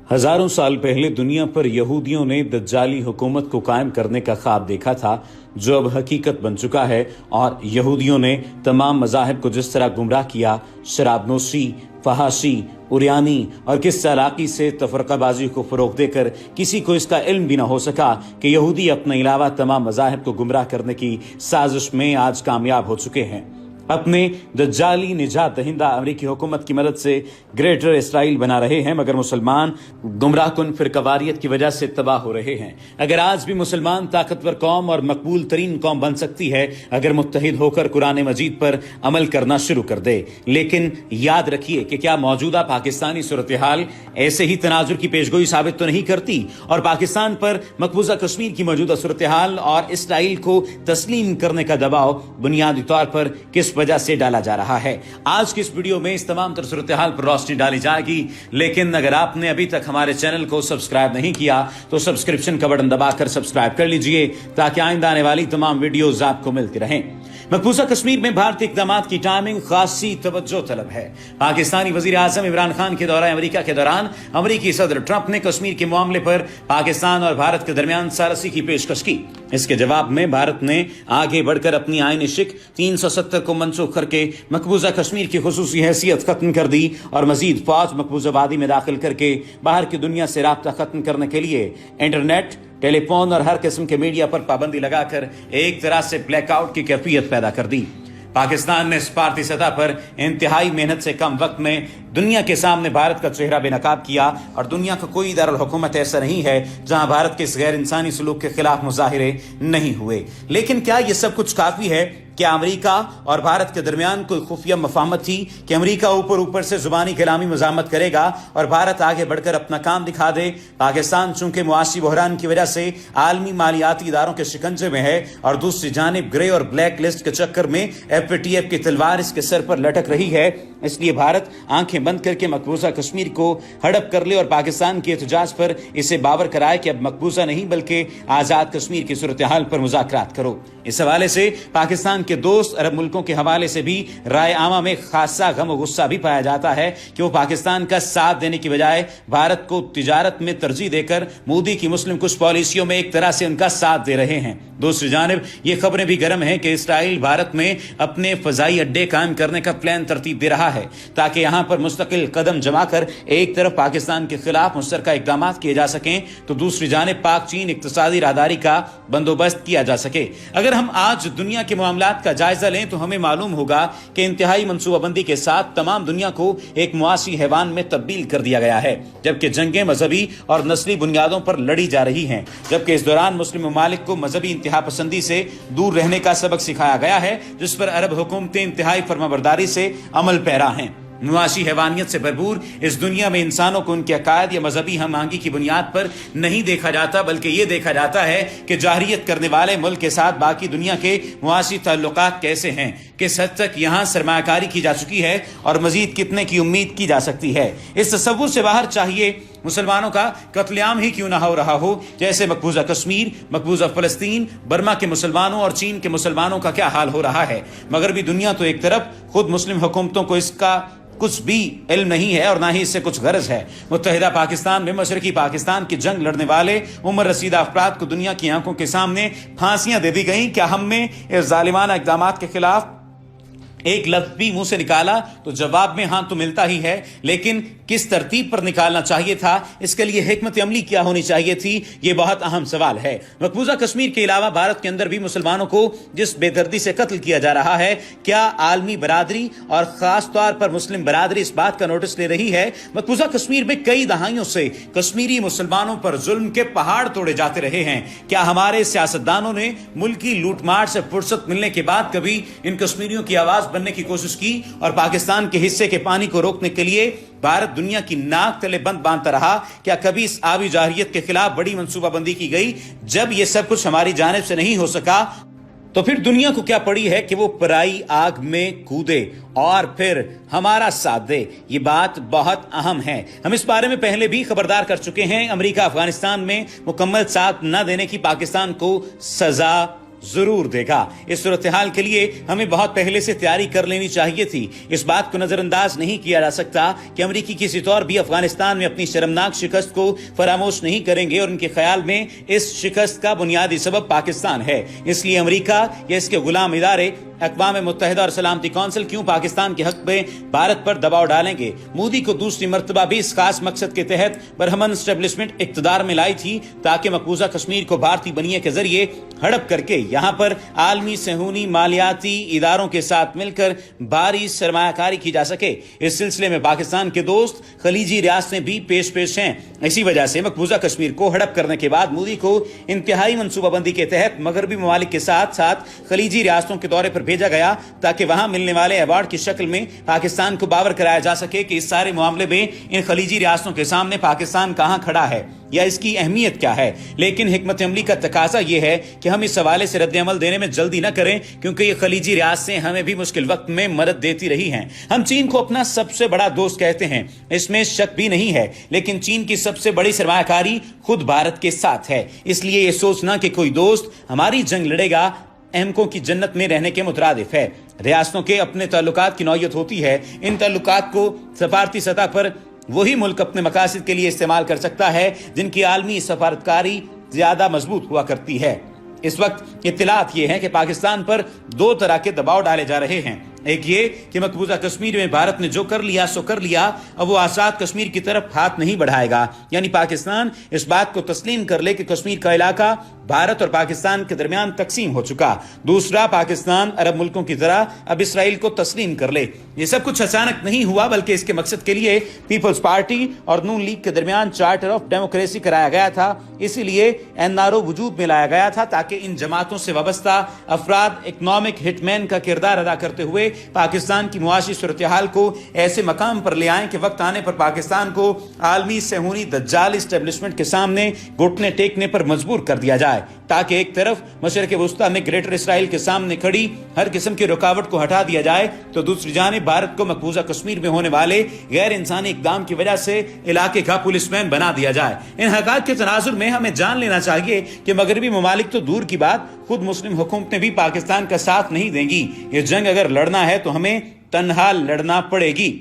हजारों साल पहले दुनिया पर यहूदियों ने दज्जाली हुकूमत को कायम करने का ख्वाब देखा था, जो अब हकीकत बन चुका है। और यहूदियों ने तमाम मज़ाहिब को जिस तरह गुमराह किया, शराबनोशी, फहाशी, उरियानी और किस चालाकी से तफरकाबाजी को फरोग देकर किसी को इसका इल्म भी न हो सका कि यहूदी अपने अलावा तमाम मज़ाहिब को गुमराह करने की साजिश में आज कामयाब हो चुके हैं। अपने दज्जाली निजात दहिंदा अमरीकी हुकूमत की मदद से ग्रेटर इसराइल बना रहे हैं, मगर मुसलमान गुमराह कुन फिरकावारियत की वजह से तबाह हो रहे हैं। अगर आज भी मुसलमान ताकतवर कौम और मकबूल तरीन कौम बन सकती है अगर मुत्तहिद होकर कुरान मजीद पर अमल करना शुरू कर दे। लेकिन याद रखिए कि क्या मौजूदा पाकिस्तानी सूरत हाल ऐसे ही तनाजुर की पेशगोई साबित तो नहीं करती, और पाकिस्तान पर मकबूजा कश्मीर की मौजूदा सूरत हाल और इसराइल को तस्लीम करने का दबाव बुनियादी तौर पर किस वजह से डाला जा रहा है। आज की इस वीडियो में इस तमाम तर सूरत हाल पर रोशनी डाली जाएगी। लेकिन अगर आपने अभी तक हमारे चैनल को सब्सक्राइब नहीं किया तो सब्सक्रिप्शन का बटन दबाकर सब्सक्राइब कर लीजिए, ताकि आइंदा आने वाली तमाम वीडियोस आपको मिलती रहें। मकबूजा कश्मीर में भारतीय इक़दाम की टाइमिंग खासी तवज्जो तलब है। पाकिस्तानी वजीर आजम इमरान खान के दौरा अमेरिका के दौरान अमरीकी सदर ट्रंप ने कश्मीर के मामले पर पाकिस्तान और भारत के दरमियान सारसी की पेशकश की। इसके जवाब में भारत ने आगे बढ़कर अपनी आईनी शिक 370 को मनसूख करके मकबूजा कश्मीर की खुसूसी हैसियत खत्म कर दी और मजीद फौज मकबूजा वादी में दाखिल करके बाहर की दुनिया से राब्ता खत्म करने के लिए इंटरनेट, टेलीफोन और हर किस्म के मीडिया पर पाबंदी लगाकर एक तरह से ब्लैकआउट की कैफियत पैदा कर दी। पाकिस्तान ने सफारती सतह पर इंतहाई मेहनत से कम वक्त में दुनिया के सामने भारत का चेहरा बेनकाब किया, और दुनिया का कोई दारुल हुकूमत ऐसा नहीं है जहां भारत के इस गैर इंसानी सलूक के खिलाफ मुजाहिरे नहीं हुए। लेकिन क्या यह सब कुछ काफी है? क्या अमेरिका और भारत के दरमियान कोई खुफिया मफाहमत थी कि अमेरिका ऊपर से जुबानी कलामी मजामत करेगा और भारत आगे बढ़कर अपना काम दिखा दे? पाकिस्तान चूंकि मुआशी बहरान की वजह से आलमी मालियाती इदारों के शिकंजे में है, और दूसरी जानिब ग्रे और ब्लैक लिस्ट के चक्कर में FATF की तलवार इसके सर पर लटक रही है, इसलिए भारत आंखें बंद करके मकबूजा कश्मीर को हड़प कर ले और पाकिस्तान के एहतजाज पर इसे बावर कराए कि अब मकबूजा नहीं बल्कि आजाद कश्मीर की सूरत हाल पर मुज़ाकरात करो। इस हवाले से पाकिस्तान के दोस्त अरब मुल्कों के हवाले से भी राय आमा में खासा गम और गुस्सा भी पाया जाता है कि वो पाकिस्तान का साथ देने की बजाय भारत को तिजारत में तरजीह देकर मोदी की मुस्लिम कुछ पॉलिसियों में एक तरह से उनका साथ दे रहे हैं। दूसरी जानिब ये खबरें भी गर्म हैं कि इसराइल भारत में अपने फजाई अड्डे कायम करने का प्लान तरतीब दे रहा है, ताकि यहां पर मुस्तकिल कदम जमाकर एक तरफ पाकिस्तान के खिलाफ मुश्तरका इक़दाम किए जा सकें तो दूसरी जानिब पाक चीन इक़्तिसादी राहदारी का बंदोबस्त किया जा सके। अगर हम आज दुनिया के मामलात का जायजा लें तो हमें मालूम होगा कि इंतहाई मनसूबाबंदी के साथ तमाम दुनिया को एक मुआशी हैवान में तब्दील कर दिया गया है, जबकि जंगें मजहबी और नस्ली बुनियादों पर लड़ी जा रही हैं। जबकि इस दौरान मुस्लिम ममालिक को मजहबी इंतहा पसंदी से दूर रहने का सबक सिखाया गया है, जिस पर अरब हुकूमतें इंतहाई फरमाबरदारी से अमल पैरा हैं। मुआशी हैवानियत से भरपूर इस दुनिया में इंसानों को उनके अकायद या मजहबी हम आहंगी की बुनियाद पर नहीं देखा जाता, बल्कि ये देखा जाता है कि जाहिरियत करने वाले मुल्क के साथ बाकी दुनिया के मुआशी ताल्लुकात कैसे हैं, किस हद तक यहाँ सरमायाकारी की जा चुकी है और मजीद कितने की उम्मीद की जा सकती है। इस तसव्वुर से बाहर चाहिए मुसलमानों का कत्लेआम ही क्यों ना हो रहा हो, जैसे मकबूजा कश्मीर, मकबूजा फलस्तीन, बर्मा के मुसलमानों और चीन के मुसलमानों का क्या हाल हो रहा है। मगरबी दुनिया तो एक तरफ, खुद मुस्लिम हुकूमतों को इसका कुछ भी इल्म नहीं है और ना ही इससे कुछ गरज है। मुत्तहिदा पाकिस्तान में मशरकी पाकिस्तान की जंग लड़ने वाले उम्र रसीदा अफराद को दुनिया की आंखों के सामने फांसियां दे दी गई। क्या हमने इस जालिमाना इक़दाम के खिलाफ एक लफ्ज भी मुंह से निकाला? तो जवाब में हां तो मिलता ही है, लेकिन किस तरतीब पर निकालना चाहिए था, इसके लिए हिकमत अमली क्या होनी चाहिए थी, ये बहुत अहम सवाल है। मकबूजा कश्मीर के अलावा भारत के अंदर भी मुसलमानों को जिस बेदर्दी से कत्ल किया जा रहा है, क्या आलमी बरादरी और खास तौर पर मुस्लिम बरादरी इस बात का नोटिस ले रही है? मकबूजा कश्मीर में कई दहाइयों से कश्मीरी मुसलमानों पर जुल्म के पहाड़ तोड़े जाते रहे हैं। क्या हमारे सियासतदानों ने मुल्की लूटमार से फुर्सत मिलने के बाद कभी इन कश्मीरियों की आवाज बनने की कोशिश की और पाकिस्तान के हिस्से के पानी को रोकने के लिए भारत दुनिया की नाक तले बंद बांधता रहा? क्या कभी इस आबी जाहिरियत के खिलाफ बड़ी मंसूबाबंदी की गई? जब यह सब कुछ हमारी जानिब से नहीं हो सका तो फिर दुनिया को क्या पड़ी है कि वो पराई आग में कूदे और फिर हमारा साथ दे। ये बात बहुत अहम है। हम इस बारे में पहले भी खबरदार कर चुके हैं। अमेरिका अफगानिस्तान में मुकम्मल साथ न देने की पाकिस्तान को सजा जरूर देगा। इस सूरत हाल के लिए हमें बहुत पहले से तैयारी कर लेनी चाहिए थी। इस बात को नजरअंदाज नहीं किया जा सकता कि अमेरिकी किसी तौर भी अफगानिस्तान में अपनी शर्मनाक शिकस्त को फरामोश नहीं करेंगे और उनके ख्याल में इस शिकस्त का बुनियादी सबब पाकिस्तान है। इसलिए अमेरिका या इसके गुलाम इदारे अक़वाम मुत्तहिदा और सलामती कौंसिल क्यों पाकिस्तान के हक में भारत पर दबाव डालेंगे। मोदी को दूसरी मर्तबा भी इस खास मकसद के तहत बरहमन एस्टेब्लिशमेंट इक़्तिदार में लाई थी ताकि मकबूजा कश्मीर को भारतीय बनिए के जरिए हड़प करके यहाँ पर आलमी सहूनी मालियाती इदारों के साथ मिलकर भारी सरमायाकारी की जा सके। इस सिलसिले में पाकिस्तान के दोस्त खलीजी रियासतें भी पेश हैं। इसी वजह से मकबूजा कश्मीर को हड़प करने के बाद मोदी को इंतहाई मनसूबाबंदी के तहत मगरबी ममालिक के साथ साथ खलीजी रियासतों के दौरे पर भेजा गया ताकि वहां मिलने वाले अवार्ड की शक्ल में पाकिस्तान को बावर कराया जा सके कि इस सारे मामले में इन खलीजी रियासतों के सामने पाकिस्तान कहां खड़ा है या इसकी अहमियत क्या है। लेकिन हिकमत अमली का तकाजा यह है कि हम इस हवाले से रद्द अमल देने में जल्दी न करें, क्योंकि ये खलीजी रियासतें हमें भी मुश्किल वक्त में मदद देती रही हैं। हम चीन को अपना सबसे बड़ा दोस्त कहते हैं, इसमें शक भी नहीं है, लेकिन चीन की सबसे बड़ी सरमायाकारी खुद भारत के साथ है। इसलिए ये सोचना कि कोई दोस्त हमारी जंग लड़ेगा अहमकों की जन्नत में रहने के मुतरादिफ है। रियासतों के अपने ताल्लुकात की नौयत होती है। इन ताल्लुकात को सफारती सतह पर वही मुल्क अपने मकासद के लिए इस्तेमाल कर सकता है जिनकी आलमी सफारतकारी ज्यादा मजबूत हुआ करती है। इस वक्त इत्तलात ये हैं कि पाकिस्तान पर दो तरह के दबाव डाले जा रहे हैं। एक ये कि मकबूजा कश्मीर में भारत ने जो कर लिया सो कर लिया, अब वो आजाद कश्मीर की तरफ हाथ नहीं बढ़ाएगा, यानी पाकिस्तान इस बात को तस्लीम कर ले कि कश्मीर का इलाका भारत और पाकिस्तान के दरमियान तकसीम हो चुका। दूसरा, पाकिस्तान अरब मुल्कों की तरह अब इसराइल को तस्लीम कर ले। ये सब कुछ अचानक नहीं हुआ, बल्कि इसके मकसद के लिए पीपल्स पार्टी और नून लीग के दरमियान चार्टर ऑफ डेमोक्रेसी कराया गया था। इसीलिए एनआरओ वजूद में लाया गया था ताकि इन जमातों से वाबस्ता अफराद इकोनॉमिक हिटमैन का किरदार अदा करते हुए पाकिस्तान की मुआशी सूरत हाल को ऐसे मकाम पर ले आए कि वक्त आने पर पाकिस्तान को आलमी सहूनी दज्जाल एस्टेब्लिशमेंट के सामने घुटने टेकने पर मजबूर कर दिया जाए, ताकि एक तरफ मशरक वस्ता में ग्रेटर इसराइल के सामने खड़ी हर किस्म की रुकावट को हटा दिया जाए, तो दूसरी जानिब भारत को मकबूजा कश्मीर में होने वाले गैर इंसानी इकदाम की वजह से इलाके का पुलिसमैन बना दिया जाए। इन हक़ाइक़ के तनाजुर में हमें जान लेना चाहिए कि मगरबी ममालिक तो दूर की बात, खुद मुस्लिम हुकूमतें भी पाकिस्तान का साथ नहीं देंगी। ये जंग अगर लड़ना है तो हमें तन्हा लड़ना पड़ेगी।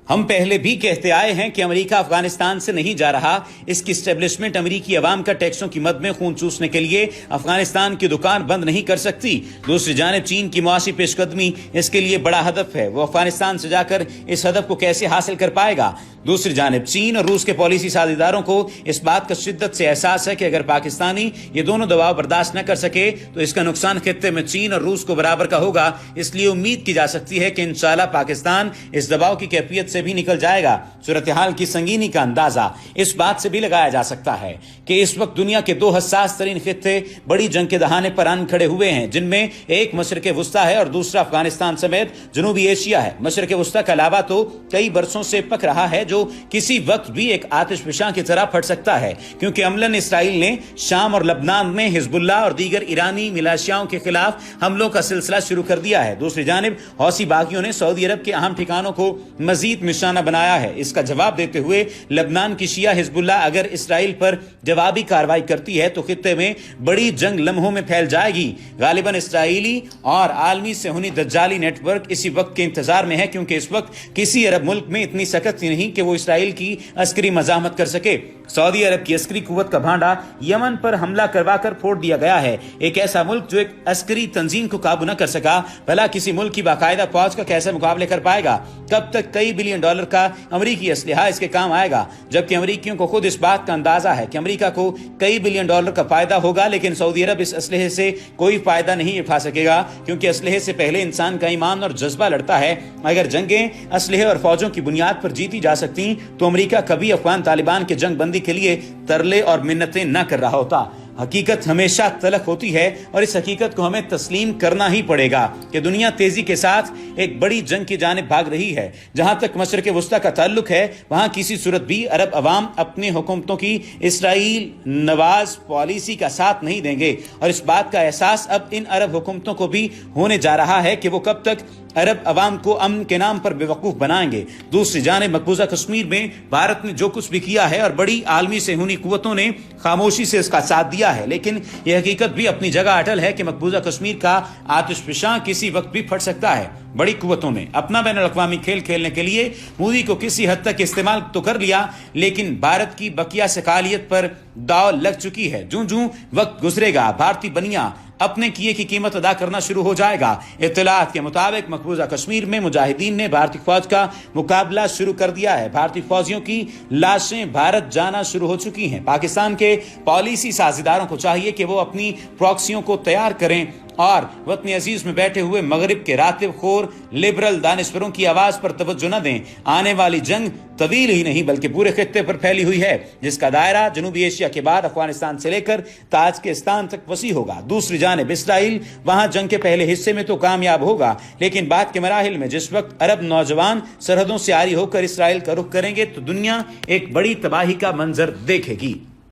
हम पहले भी कहते आए हैं कि अमेरिका अफगानिस्तान से नहीं जा रहा। इसकी एस्टेब्लिशमेंट अमेरिकी अवाम का टैक्सों की मद में खून चूसने के लिए अफगानिस्तान की दुकान बंद नहीं कर सकती। दूसरी जानिब चीन की मुआशी पेशकदमी इसके लिए बड़ा हदफ है। वो अफगानिस्तान से जाकर इस हदफ को कैसे हासिल कर पाएगा। दूसरी जानिब चीन और रूस के पॉलिसी साझेदारों को इस बात का शिद्दत से एहसास है कि अगर पाकिस्तानी ये दोनों दबाव बर्दाश्त न कर सके तो इसका नुकसान खित्ते में चीन और रूस को बराबर का होगा। इसलिए उम्मीद की जा सकती है कि इंशाल्लाह पाकिस्तान इस दबाव की कैफियत से भी निकल जाएगा। सूरत हाल की संगीनी का अंदाजा इस बात से भी लगाया जा सकता है कि इस वक्त दुनिया के दो हसास तरीन खित्ते बड़ी जंग के दहाने पर आन खड़े हुए हैं, जिनमें एक मशरक वस्ता है और दूसरा अफगानिस्तान समेत जनूबी एशिया है। मशरक वस्ता के अलावा तो कई बरसों से पक रहा है, जो किसी वक्त भी एक आतिशफशां की तरह फट सकता है, क्योंकि अमलन इसराइल ने शाम और लबनान में हिजबुल्लाह और दीगर ईरानी मिलिशियाओं के खिलाफ हमलों का सिलसिला शुरू कर दिया है। दूसरी जानिब हौसी बागियों ने सऊदी अरब के अहम ठिकानों को मजीद निशाना बनाया है। इसका जवाब देते हुए लबनान की शिया हिजबुल्लाह अगर इसराइल पर जवाबी कार्रवाई करती है तो खित्ते में बड़ी जंग लम्हों में फैल जाएगी। गालिबन इसराइली और आलमी सहूनी दज्जाली नेटवर्क इसी वक्त के इंतजार में है, क्योंकि इस वक्त किसी अरब मुल्क में इतनी सख्त नहीं कि वो इसराइल की अस्करी मजामत कर सके। सऊदी अरब की अस्करी कुव्वत का भांडा यमन पर हमला करवाकर फोड़ दिया गया है। एक ऐसा मुल्क जो एक अस्करी तंजीम को काबू न कर सका, भला किसी मुल्क की बाकायदा फौज का कैसे मुकाबले कर पाएगा। कब तक कई बिलियन डॉलर का अमरीकी असलहा इसके काम आएगा, जबकि अमरीकियों को खुद इस बात का अंदाजा है कि अमरीका को कई बिलियन डॉलर का फायदा होगा, लेकिन सऊदी अरब इस असलहे से कोई फायदा नहीं उठा सकेगा, क्योंकि असलहे से पहले इंसान का ईमान और जज्बा लड़ता है। अगर जंगें असलहे और फौजों की बुनियाद पर जीती जा सकती तो अमरीका कभी अफगान तालिबान के जंग बंदी के लिए तरले और मिन्नतें न कर रहा होता। हकीकत हमेशा तलख होती है और इस हकीकत को हमें तस्लीम करना ही पड़ेगा कि दुनिया तेजी के साथ एक बड़ी जंग की जानिब भाग रही है। जहां तक मशरक वस्ता का ताल्लुक है, वहां किसी सूरत भी अरब अवाम अपनी हुकूमतों की इसराइल नवाज पॉलिसी का साथ नहीं देंगे, और इस बात का एहसास अब इन अरब हुकूमतों को भी होने जा रहा है कि वो कब तक अरब अवाम को अमन के नाम पर बेवकूफ बनाएंगे। दूसरी जानिब मकबूजा कश्मीर में भारत ने जो कुछ भी किया है और बड़ी आलमी सेहूनी कुव्वतों ने खामोशी से इसका साथ दिया है, लेकिन यह हकीकत भी अपनी जगह अटल है कि मकबूजा कश्मीर का आतिशफशां किसी वक्त भी फट सकता है। बड़ी कुव्वतों ने अपना बैन अल-अक़वामी खेल खेलने के लिए मोदी को किसी हद तक इस्तेमाल तो कर लिया, लेकिन भारत की बकिया सकालियत पर दाव लग चुकी है। जूं जूं वक्त गुजरेगा भारतीय बनिया अपने किए की कीमत अदा करना शुरू हो जाएगा। इत्तलात के मुताबिक मकबूजा कश्मीर में मुजाहिदीन ने भारतीय फौज का मुकाबला शुरू कर दिया है। भारतीय फौजियों की लाशें भारत जाना शुरू हो चुकी हैं। पाकिस्तान के पॉलिसी साझेदारों को चाहिए कि वो अपनी प्रॉक्सियों को तैयार करें और वतन अजीज में बैठे हुए मगरिब के रातिब खोर लिबरल दानिशवरों की आवाज पर तवज्जो न दें। आने वाली जंग तवील ही नहीं बल्कि पूरे खित्ते पर फैली हुई है, जिसका दायरा जनूबी एशिया के बाद अफगानिस्तान से लेकर ताजिकिस्तान तक वसी होगा। दूसरी जानिब इसराइल वहां जंग के पहले हिस्से में तो कामयाब होगा, लेकिन बाद के मराहिल में जिस वक्त अरब नौजवान सरहदों से आरी होकर इसराइल का रुख करेंगे तो दुनिया एक बड़ी तबाही का मंजर देखेगी।